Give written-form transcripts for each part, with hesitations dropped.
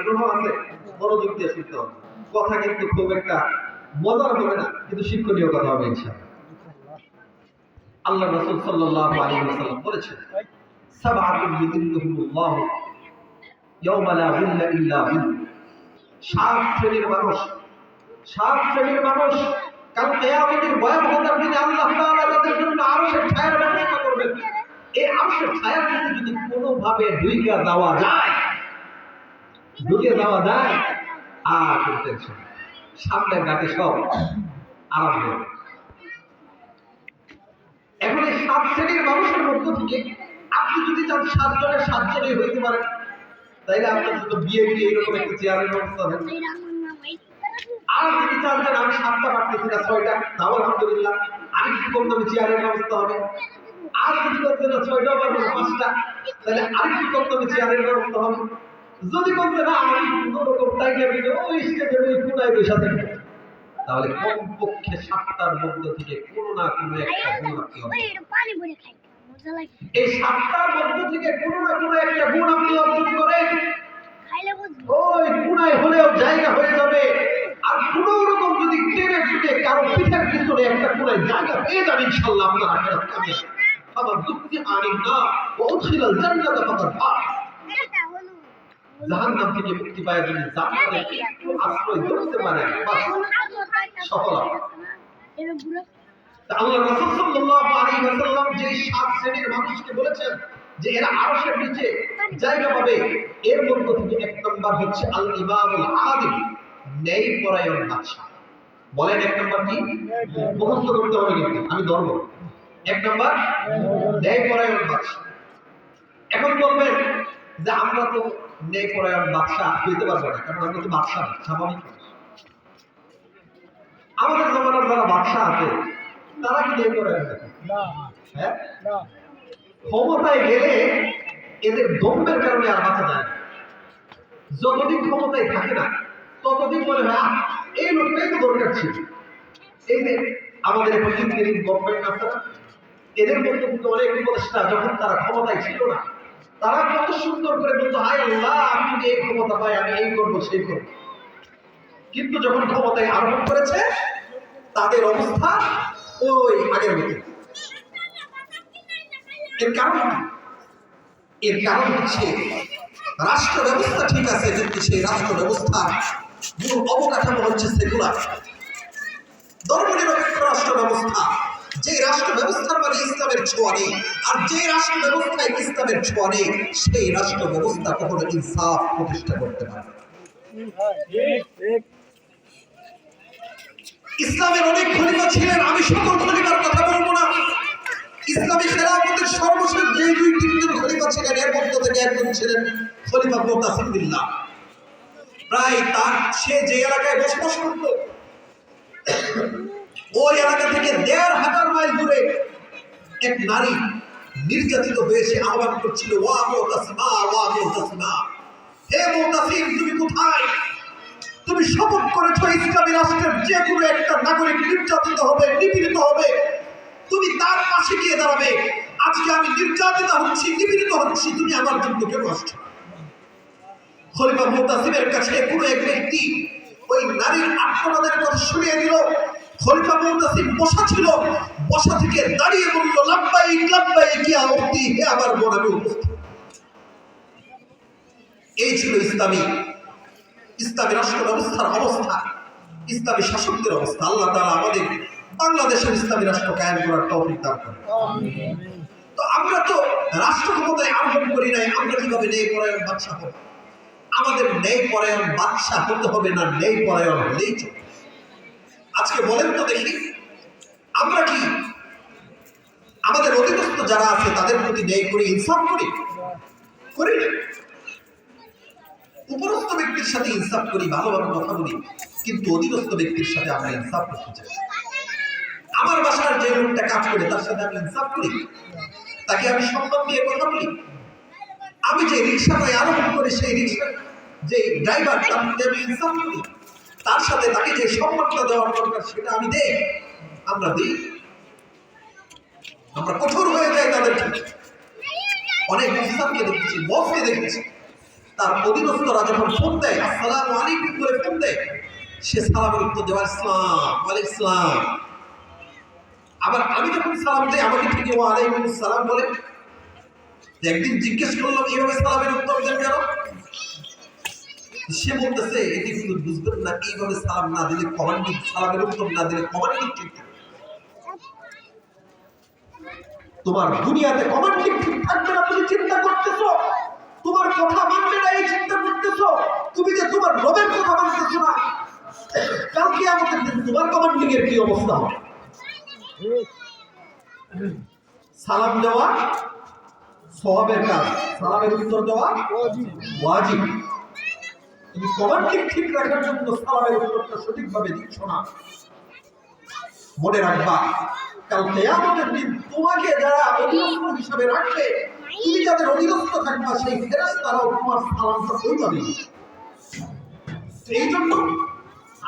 আগ্রহ আছে, মনোযোগ দিয়ে শুনতে হবে। কথা কিন্তু খুব একটা মজার হবে না, কিন্তু শিক্ষণীয় কথা হবে ইনশাআল্লাহ। আল্লাহ রাসূল সাল্লাল্লাহু আলাইহি ওয়াসাল্লাম বলেছেন, সাবআতুন ইউযিল্লুহুমুল্লাহু ইয়াওমা লা যিল্লা ইল্লা যিল্লুহু। সাত শ্রেণীর মানুষ, সাত শ্রেণীর মানুষ কাল কিয়ামতের ভয়াবহতার দিনে আল্লাহ তাআলা তাদের জন্য আরশের ছায়ার ব্যবস্থা করবেন। এই আরশের ছায়ার নিচে যদি কোনোভাবে ঢুকে যাওয়া যায়, আর কোনো টেনশন, সামনের ঘাটে সব আরাম হবে। এখন এই সাত শ্রেণীর মানুষের মধ্য থেকে আপনি যদি চান সাতজনের সাতজনই হইতে পারেন, তাইলে আপনার শুধু বিয়ে এইরকম একটা চেয়ারের ব্যবস্থা হবে। আর যদি চান যে আমি সাতটা পারতেছি না, ছয়টা, তাও আলহামদুলিল্লাহ, আমি কি করতে হবে, চেয়ারের ব্যবস্থা হবে। আর যদি করতে না ছয়টা পারবো না, পাঁচটা, তাহলে আরেকটু করতে হবে, চেয়ারের ব্যবস্থা হবে। যদি করতে না আমি কোনো রকম টাইগার ওই স্টেজের ওই কোনায় বসে থাকি, তাহলে কমপক্ষে সাতটার মধ্যে থেকে কোনো না কোনো একটা গুণ আপনি এই সাতটার মধ্যে থেকে কোনো না কোনো একটা গুণ আপনি অর্জন করেন, ওই কোনায় হলেও জায়গা হয়ে যাবে। আর কোনো রকম যদি টেনে টুটে কারো পিঠের পিছনে একটা কোনায় জায়গা পেয়ে যান, ইনশাআল্লাহ আপনার আখিরাত কামিয়াব। আমার যুক্তি আনিন না ও উদখিলাল জান্নাত ফাকাদ ফাজ। জাহান্নাম থেকে মুক্তি পাওয়ার জন্য জান্নাতে একটু আশ্রয় ধরতে পারেন, বাস সফল। আল্লাহ রাসূল সাল্লাল্লাহু আলাইহি ওয়াসাল্লাম যে সাত শ্রেণীর মানুষকে বলেছেন যে এরা আরশের নিচে জায়গা পাবে, এর মধ্য থেকে এক নম্বর হচ্ছে আল ইমামুল আদিল, ন্যায়পরায়ণ বাদশা। বলেন এক নম্বর কি? মুখস্থ করতে হবে কিন্তু আমি ধরব। এক নম্বর ন্যায়পরায়ণ বাদশা। এখন বলবেন যে আমরা তো ন্যায়পরায়ণ বাদশা হইতে পারবো না, কারণ আমরা তো বাদশা না, স্বাভাবিক। আমাদের জমানার যারা বাদশা আছে তারা কি ন্যায়পরায়ণ না? হ্যাঁ, ক্ষমতায় গেলে এদের দম্ভের কারণে আর বাঁচা যায় না। যতদিন ক্ষমতায় থাকে না ততদিন মনে হয় এই লোকটাই তো দরকার ছিল। এই যে আমাদের এখন ইন্টারিম গভর্নমেন্ট আছে না, এদের মধ্যে কিন্তু অনেক উপদেষ্টা যখন তারা ক্ষমতায় ছিল না, তারা কত সুন্দর করে বলতো, হায় আল্লাহ আমি যদি এই ক্ষমতা পাই আমি এই করবো সেই করবো। কিন্তু যখন ক্ষমতায় আরোহণ করেছে তাদের অবস্থা ওই আগের মতো। এর কারণ হচ্ছে রাষ্ট্র ব্যবস্থা ঠিক আছে, কিন্তু সেই রাষ্ট্র ব্যবস্থার মূল অবকাঠামো হচ্ছে সেকুলার, ধর্মনিরপেক্ষ রাষ্ট্র ব্যবস্থা। যে রাষ্ট্র ব্যবস্থার মানে ইসলামের ছোঁয়া নেই, আর যে রাষ্ট্র ব্যবস্থায় ইসলামের ছোঁয়া নেই, সেই রাষ্ট্র ব্যবস্থা কখনো ইনসাফ প্রতিষ্ঠা করতে পারে। ইসলামের অনেক খলিফা ছিলেন, আমি সকল খলিফার কথা বলবো না। ইসলামী খেলাফতের সর্বশেষ যে দুই তিনজন খলিফা ছিলেন, এর মধ্য থেকে একজন ছিলেন খলিফা মুতাসিম বিল্লাহ। প্রায় তার সে যে এলাকায় বসবাস করত, ওই এলাকা থেকে ১৫০০ মাইল দূরে এক নারী নির্যাতিত হয়ে সে আহ্বান করছিল, ওয়া মুতাসিমা, ওয়া মুতাসিমা, হে মুতাসিম তুমি কোথায়? তুমি শপথ করেছো ইসলামী রাষ্ট্রের যে কোনো একটা নাগরিক নির্যাতিত হবে, নিপীড়িত হবে, তুমি তার পাশে গিয়ে দাঁড়াবে। আজকে আমি নির্যাতিত হচ্ছি, নিপীড়িত হচ্ছি, তুমি আমার জন্য কেন আসছো? খলিফা মুতাসিমের কাছে কোনো এক ব্যক্তি ওই নারীর আত্মনাদের কথা শুনিয়ে দিল। খলিফা মুতাসিম বসা ছিল, বসা থেকে দাঁড়িয়ে বলল, লাব্বাইক লাব্বাইক ইয়া উখতি, হে আমার বোন আমি উপস্থিত। এই ছিল ইসলামী রাষ্ট্র ব্যবস্থার অবস্থা, ইসলামী শাসকদের অবস্থা। আল্লাহ তাআলা আমাদের বাংলাদেশের ইসলামী রাষ্ট্র কায়েম করার তৌফিক দান করেন। তো আমরা তো রাষ্ট্র ক্ষমতায় আরোহণ করি নাই, আমরা কিভাবে ন্যায়পরায়ণ বাদশা হব? আমাদের ন্যায়পরায়ণ বাদশা হতে হবে না, ন্যায়পরায়ণ হলেই চলবে। আজকে বলেন তো দেখি, আমরা কি আমাদের অধীনস্থ যারা আছে তাদের প্রতি ন্যায় করি, ইনসাফ করি না? উপরস্থ ব্যক্তির সাথে ইনসাফ করি, ভালোভাবে কথা বলি, কিন্তু অধীনস্থ ব্যক্তির সাথে আমরা ইনসাফ করতে চাই। আমার বাসার যে লোকটা কাজ করে তার সাথে আমি ইনসাফ করি, তাকে আমি সম্মান দিয়ে কথা বলি। আমি যে রিক্সাটায় আরোহণ করে সেই রিক্সার যে ড্রাইভার, তার প্রতি আমি ইনসাফ করি, তার সাথে তাকে যে সম্মানটা দেওয়ার দরকার সেটা আমি দেই। আমরা দিই, আমরা কঠোর হয়ে যাই তাদের। অনেক ইনসাফকে দেখেছি, বসকে দেখেছি, তার অধীনস্থরা যখন ফোন দেয় আসসালামু আলাইকুম বলে ফোন দেয়, সে সালামের উত্তর দেওয়া ইসলাম ওয়ালাইকুম ইসলাম। আবার আমি যখন সালাম দেই আমাকে ঠিক ওয়ালাইকুম সালাম বলে। একদিন জিজ্ঞেস করলাম এইভাবে সালামের উত্তর দেন কেন? সে বলতেছে এটি কিন্তু বুঝবেন না, এইভাবে সালাম না দিলে কমান্ডিং, সালামের উত্তর না দিলে কমান্ডিং ঠিক থাকে। তোমার দুনিয়াতে কমান্ডিং ঠিক থাকবে না, তুমি চিন্তা করতেছো তোমার কথা মানবে না, এই চিন্তা করতেছো তুমি যে তোমার রবের কথা মানতেছো না, কালকে আমাদের দিন তোমার কমান্ডিং এর কি অবস্থা হবে? সালাম দেওয়া সওয়াবের কাজ, সালামের উত্তর দেওয়া ওয়াজিব। তুমি কমান্ডিং ঠিক রাখার জন্য সালামের উত্তরটা সঠিকভাবে দিচ্ছ না। মনে রাখবা কাল কিয়ামতের দিন তোমাকে যারা অধীনস্থ হিসাবে রাখবে, তুমি যাদের অধীনস্থ থাকবা সেই ফেরেশতারাও তোমার সালামটা ওইভাবে দিবে। এই জন্য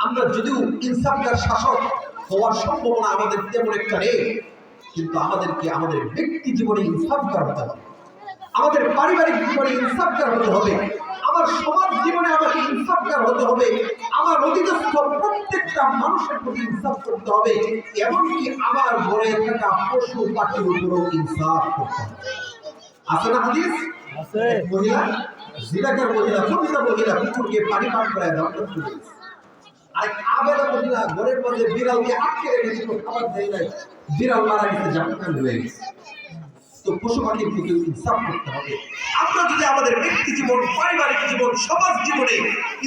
আমরা যদিও ইনসাফগার শাসক হওয়ার সম্ভাবনা আমাদের তেমন একটা নেই, কিন্তু আমাদেরকে আমাদের ব্যক্তি জীবনে ইনসাফগার হতে হবে, আমাদের পারিবারিক জীবনে ইনসাফগার হতে হবে, আমার সমাজ জীবনে আমাকে ইনসাফগার হতে হবে, আমার অধীনস্থ প্রত্যেকটা মানুষের প্রতি ইনসাফ করতে হবে, এমনকি আমার ঘরে থাকা পশু পাখির উপরও ইনসাফ করতে হবে। আছে না হাদিস? আছে। মহিলা জিরাকার মহিলা, প্রতিটা মহিলা কুকুরকে পানি পান করায় দাও, আর আবেদা মহিলা ঘরের মধ্যে বিড়ালকে আটকে রেখেছিল, খাবার দেয় নাই, বিড়াল মারা গেছে, জাহান্নামে হয়ে গেছে। তো পশু পাখির প্রতি ইনসাফ করতে হবে। আমরা যদি আমাদের ব্যক্তি জীবন, পারিবারিক জীবন, সমাজ জীবনে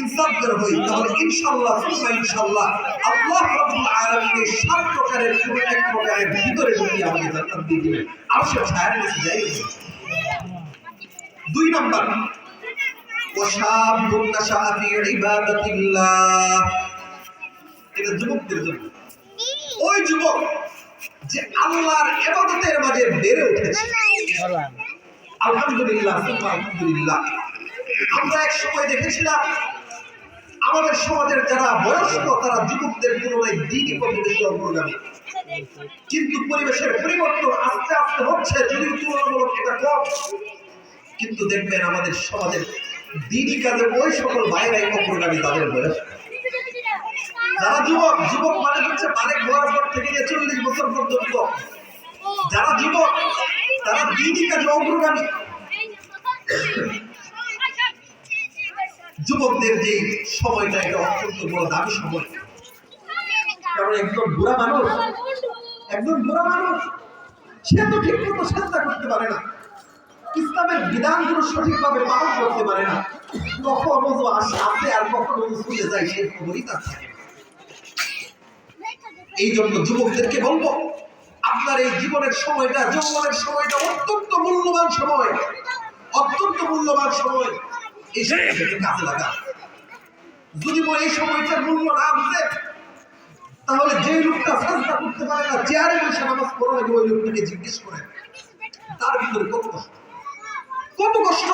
ইনসাফগার হই, তাহলে ইনশাআল্লাহ ইনশাআল্লাহ আল্লাহ রাব্বুল আলামিনের 7 প্রকারের কোন এক প্রকারের ভিতরে ঢুকিয়ে আমাকে জান্নাত দিয়ে দিবেন। আরশের ছায়ার নিচে যাই। 2 নাম্বার, ওয়াশাবুন নাশাআ ফি ইবাদাতিল্লাহ। এটা যুবকদের জন্য। ওই যুবক যে আল্লাহর ইবাদতের মাঝে বেড়ে উঠেছে, আলহামদুলিল্লাহ আলহামদুলিল্লাহ। আমরা এক সময় দেখেছিলাম আমাদের সমাজের যারা বয়স্ক তারা যুবকদের তুলনায় দ্বিতীয় পথে বেশি অগ্রগামী, কিন্তু পরিবেশের পরিবর্তন আস্তে আস্তে হচ্ছে, যদিও তুলনামূলক এটা কম, কিন্তু দেখবেন আমাদের সমাজের দিনই কাজে ওই সকল ভাইরাই অগ্রগামী তাদের বয়স। যারা যুবক, যুবক মানে হচ্ছে বালেক হওয়ার পর থেকে 40 বছর পর্যন্ত যারা যুবক তারা দিনই কাজে অগ্রগামী। যুবকদের যে সময়টা এটা অত্যন্ত বড় দামি সময়, কারণ একজন বুড়া মানুষ সে তো ঠিক মতো চিন্তা করতে পারে না, ইসলামের বিধানগুলো সঠিকভাবে পালন করতে পারে না, কখনো আসে আর কখনো চলে যায়, সে খবরই তার থাকে। এই জন্য যুবকদেরকে বলবো আপনার এই জীবনের সময়টা, যৌবনের সময়টা অত্যন্ত মূল্যবান সময়, অত্যন্ত মূল্যবান সময়। এই সময়টাকে কাজে লাগা। যদি এই সময়টার মূল্য না বুঝে, তাহলে যে লোকটা সাজদা করতে পারে না, চেয়ারে বসে নামাজ পড়া লাগে, ওই লোকটাকে জিজ্ঞেস করেন তার ভিতরে কত কষ্ট, কত কষ্ট।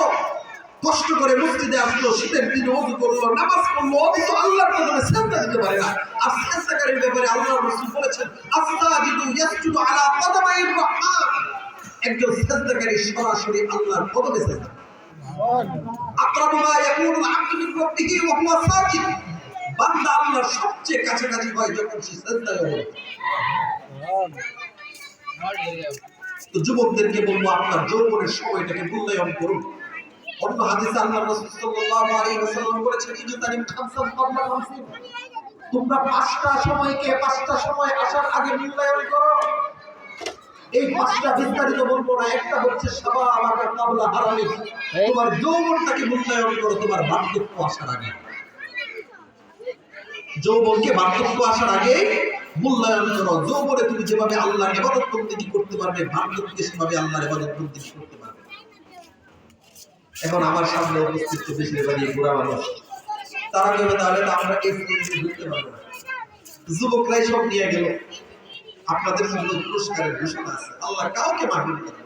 কষ্ট করে মসজিদে আসলো, শীতের দিনে ওযু করলো, নামাজ পড়লো, অথচ আল্লাহর কদমে সিজদা দিতে পারে না। আর সিজদাকারীর ব্যাপারে আল্লাহর রাসূল বলেছেন আসসাজিদু ইয়াসজুদু আলা কদমাইর রাহমান। একজন সিজদাকারী সরাসরি আল্লাহর কদমে সিজদা। আকরাবু মা ইয়াকুনুল আবদু মিন রাব্বিহি ওয়া হুয়া সাজিদ। বান্দা আল্লাহর সবচেয়ে কাছাকাছি হয় যখন সে সিজদায় অবস্থিত। তো যুবকদেরকে বলবো আপনার যৌবনের সময়টাকে মূল্যায়ন করুন। অন্য হাদিসে আল্লাহ রাসূল সাল্লাল্লাহু আলাইহি ওয়াসাল্লাম বলেছেন ইজতানিম খামসান ক্বাবলা খামসিন, তোমরা 5টা সময়কে 5টা সময় আসার আগে মূল্যায়ন করো। এই 5টা বিস্তারিত বলবো না, একটা হচ্ছে শাবাবাকা ক্বাবলা হারামিক, তোমার যৌবনটাকে মূল্যায়ন করো তোমার বার্ধক্য আসার আগে। যৌবনকে বার্ধক্য আসার আগে মূল্যায়ন করো। যৌবনে তুমি যেভাবে আল্লাহর ইবাদত বন্দেগী করতে পারবে, বার্ধক্যে সেভাবে আল্লাহর ইবাদত বন্দেগী করতে পারবে। এখন আমার সামনে উপস্থিত বেশিরভাগই বুড়া মানুষ, তারা কেবে তাহলে তো আমরা এই পরিস্থিতি বুঝতে পারবো না। যুবকরাই সব নিয়ে গেল, আপনাদের জন্য পুরস্কারের ঘোষণা আছে, আল্লাহ কাউকে মাহরুম করে।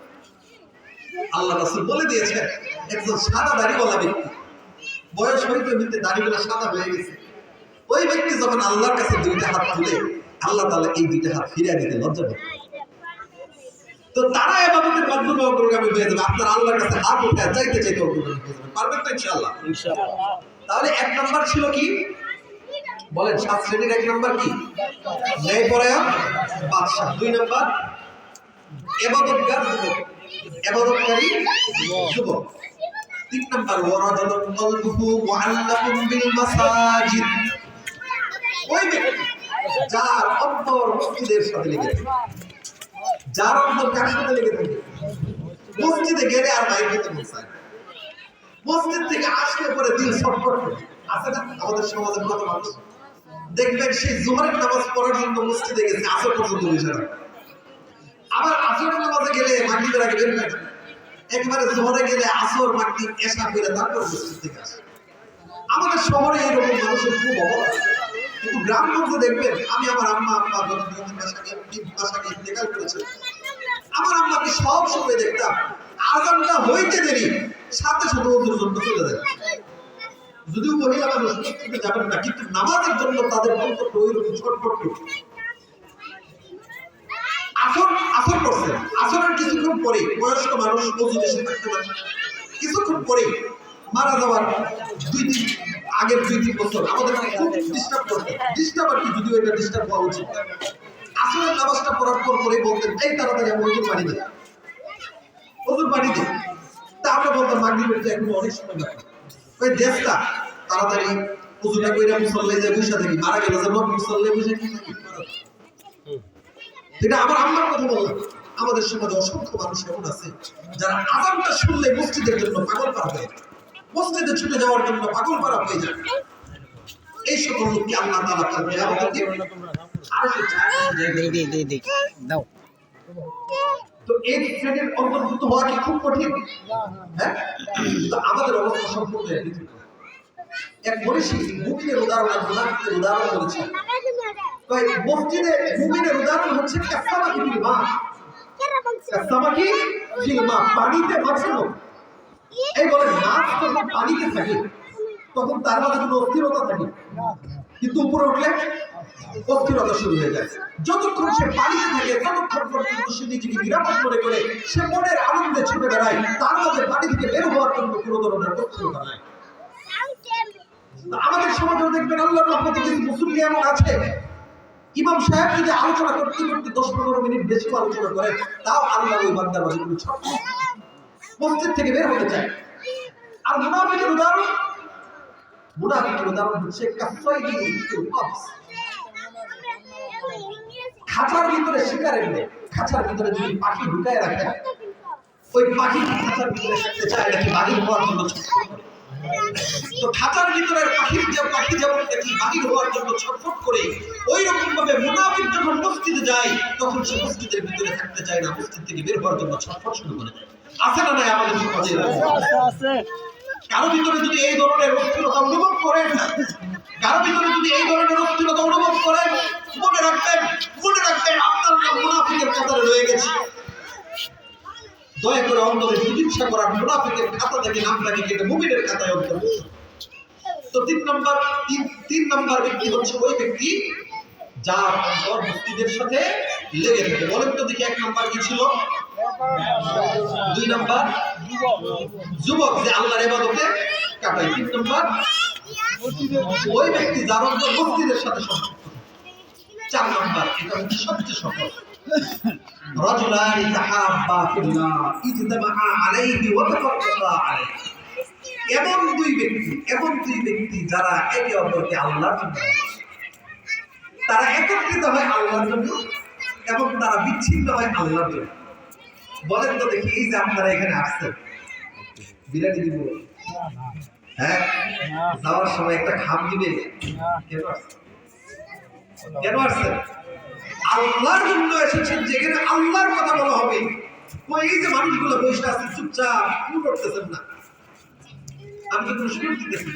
আল্লাহ রাসূল বলে দিয়েছেন একজন সাদা দাড়িওয়ালা ব্যক্তি, বয়স হইতে হইতে দাড়িগুলো সাদা হয়ে গেছে, ওই ব্যক্তি যখন আল্লাহর কাছে 2টা হাত তুলে, আল্লাহ তাআলা এই 2টা হাত ফিরিয়ে দিতে লজ্জা পায়। তো তারা ইবাদতের মাধ্যমে অগ্রগামী হয়ে যাবে। আপনার আল্লাহর কাছে হাত উঠায় চাইতে চাইতে অগ্রগামী হয়ে যাবে। পারবেন তো ইনশাআল্লাহ? ইনশাআল্লাহ। তাহলে এক নাম্বার ছিল কি বলেন? 7 শ্রেণীর এক নাম্বার কি? ন্যায়পরায়ণ বাদশা। 2 নাম্বার ইবাদতকারী যুবক। 3 নাম্বার ওয়ারাজুলুন কলবুহু মুআল্লাকুন বিল মাসাজিদ। ওই ব্যক্তি যার অন্তর মসজিদের সাথে লেগে থাকে। যার অন্তর কার সাথে লেগে থাকে? মসজিদে গেলে আর বাইরে যেতে মন চায় না। মসজিদ থেকে আসলে পরে দিল ছটফট করে। আছে না আমাদের সমাজের কত মানুষ দেখবেন সেই জোহরের নামাজ পড়ার জন্য মসজিদে গেছে, আসর পর্যন্ত বসে থাকে। আবার আসরের নামাজে গেলে মাগরিবের আগে বের হয়ে যায়। একবারে জোহরে গেলে আসর মাগরিব এশা করে তারপর মসজিদ থেকে আসে। আমাদের শহরে এরকম মানুষের খুব অভাব আছে, কিন্তু গ্রামগঞ্জে দেখবেন, আমি আমার আম্মা আব্বা গত 2-3 মাস আগে ইন্তেকাল করেছে। আমার আম্মাকে সব সময় দেখতাম আযানটা হইতে দেরি সাথে সাথে ওদের জন্য চলে যায়। যদিও মহিলা মানুষ মসজিদে যাবেন না, কিন্তু নামাজের জন্য তাদের অন্তত ওইরকম ছটফট করছে। আসর করছে, আসরের কিছুক্ষণ পরে বয়স্ক মানুষ ওযু বেশি থাকতে পারে, কিছুক্ষণ পরে মারা যাওয়ার 2-3 আগের 2-3 বছর আমাদের খুব ডিস্টার্ব করতে। ডিস্টার্ব আর কি, যদিও এটা ডিস্টার্ব হওয়া উচিত। আসরের নামাজটা পড়ার পর পরে বলতেন, এই তাড়াতাড়ি আমি ওযুর পানি দেয়, ওযুর পানি দেয়। তা আমরা বলতাম মাগরিবের যে এখন অনেক সময় বাকি, ওই দেশটা তাড়াতাড়ি ওযুটা কইরা মুসল্লায় যায় বসে থাকি, মারা গেল যে মুসল্লায় বসে কি থাকি। এটা আমার আম্মার কথা বললাম। আমাদের সমাজে অসংখ্য মানুষ এমন আছে যারা আযানটা শুনলে মসজিদের জন্য পাগল পারা হয়ে যায়, মসজিদে ছুটে যাওয়ার জন্য পাগল পারা হয়ে যায়। এই সকল লোককে আল্লাহ তাআলা কিয়ামতের দিন দাও। তো এই শ্রেণীর অন্তর্ভুক্ত হওয়া কি খুব কঠিন? হ্যাঁ, তো আমাদের অবস্থা সম্পূর্ণ একই। এক মনীষী মুমিনের উদাহরণ আর মুনাফিকের উদাহরণ বলেছেন। মসজিদে মুমিনের উদাহরণ হচ্ছে কাসামাকি ফিল মা। কাসামাকি ফিল মা, পানিতে মাছের মতো। এই বলে মাছ যখন পানিতে থাকে তখন তার মাঝে কোনো অস্থিরতা থাকে, কিন্তু উপরে উঠলে অস্থিরতা শুরু হয়ে যায়। যতক্ষণ সে পানিতে থাকে ততক্ষণ পর্যন্ত সে নিজেকে নিরাপদ মনে করে, সে মনের আনন্দে ছুটে বেড়ায়, তার মাঝে পানি থেকে বের হওয়ার জন্য কোনো ধরনের অস্থিরতা নাই। আমাদের সমাজেও দেখবেন আল্লাহর রহমতে কিছু মুসল্লি এমন আছে, ইমাম সাহেব যদি আলোচনা করতে করতে 10-15 মিনিট বেশি আলোচনা করেন, তাও আল্লাহর ওই বান্দার মাঝে কোনো ছট মসজিদ থেকে বের হতে চায়। আর মুনাফিকের উদাহরণ হচ্ছে খাঁচার ভিতরে শিকারের নেই। খাঁচার ভিতরে যদি পাখি ঢুকায় রাখে, ওই পাখি খাঁচার ভিতরে থাকতে চায় নাকি বাহির হওয়ার জন্য ছটফট করে? তো খাঁচার ভিতরের পাখি যেমন নাকি বাহির হওয়ার জন্য ছটফট করে, ওই রকম ভাবে মুনাফিক যখন মসজিদে যায় তখন সে মসজিদের ভিতরে থাকতে চায় না, মসজিদ থেকে বের হওয়ার জন্য ছটফট শুরু করে দেয়। আছে না নাই আমাদের সমাজে? আছে। কারো ভিতরে যদি এই ধরনের অস্থিরতা অনুভব করেন, মনে রাখবেন আপনার নাম মুনাফিকের কাতারে রয়ে গেছে। দয়া করে অন্তরে চিকিৎসা করার, মুনাফিকের খাতা থেকে নামটাকে কেটে মুমিনের খাতায় অন্তর্ভুক্ত। তো 3 নাম্বার ব্যক্তি হচ্ছে ওই ব্যক্তি যার অন্তর মসজিদের সাথে লেগে থাকে। বলেন তো দেখি 1 নাম্বার কি ছিল? 2 নাম্বার যুবক যে আল্লাহর ইবাদতে কাটায়। 3 নাম্বার ওই ব্যক্তি যার অন্তর মসজিদের সাথে সম্পৃক্ত। 4 নাম্বার, এটা হচ্ছে সবচেয়ে সফল, রাজুলানি তাহাব্বা ফিল্লাহ ইজতামা আলাইহি ওয়া তাফাররাকা আলাইহি। এমন দুই ব্যক্তি যারা একে অপরকে আল্লাহর জন্য, তারা একত্রিত হয় আল্লাহর জন্য এবং তারা বিচ্ছিন্ন হয় আল্লাহর জন্য। বলেন তো দেখি, এই যে আপনারা এখানে আসছেন, বিরাটি দিব, হ্যাঁ, যাওয়ার সময় একটা খাম দিবে, কেন আসছেন? আল্লাহর জন্য এসেছেন, যেখানে আল্লাহর কথা বলা হবে। এই যে মানুষগুলো বসে আছে চুপচাপ, কি করতেছেন না? আমি তো কোনো সুযোগ দিতেছি,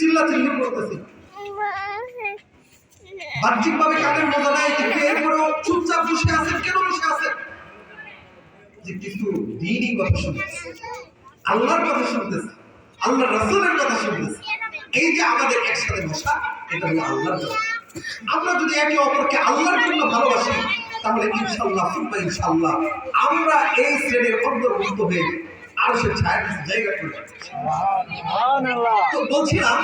চিল্লাচিল্লি করতেছি, বাহ্যিকভাবে কানের মজা নাই, কিন্তু এরপরেও চুপচাপ বসে আছেন। কেন বসে আছেন? যে কিছু দ্বীনই কথা শুনতেছে, আল্লাহর কথা শুনতেছে, আল্লাহ রাসূলের কথা শুনতেছে। এই যে আমাদের একসাথে বসা, এটা হলো আল্লাহর কথা। আমরা যদি একে অপরকে আল্লাহর জন্য ভালোবাসি, তাহলে ইনশাল্লাহ সুম্মা ইনশাল্লাহ আমরা এই শ্রেণীর অন্তর্ভুক্ত হয়ে আরশের ছায়ার জায়গা করে যাচ্ছি। তো বলছিলাম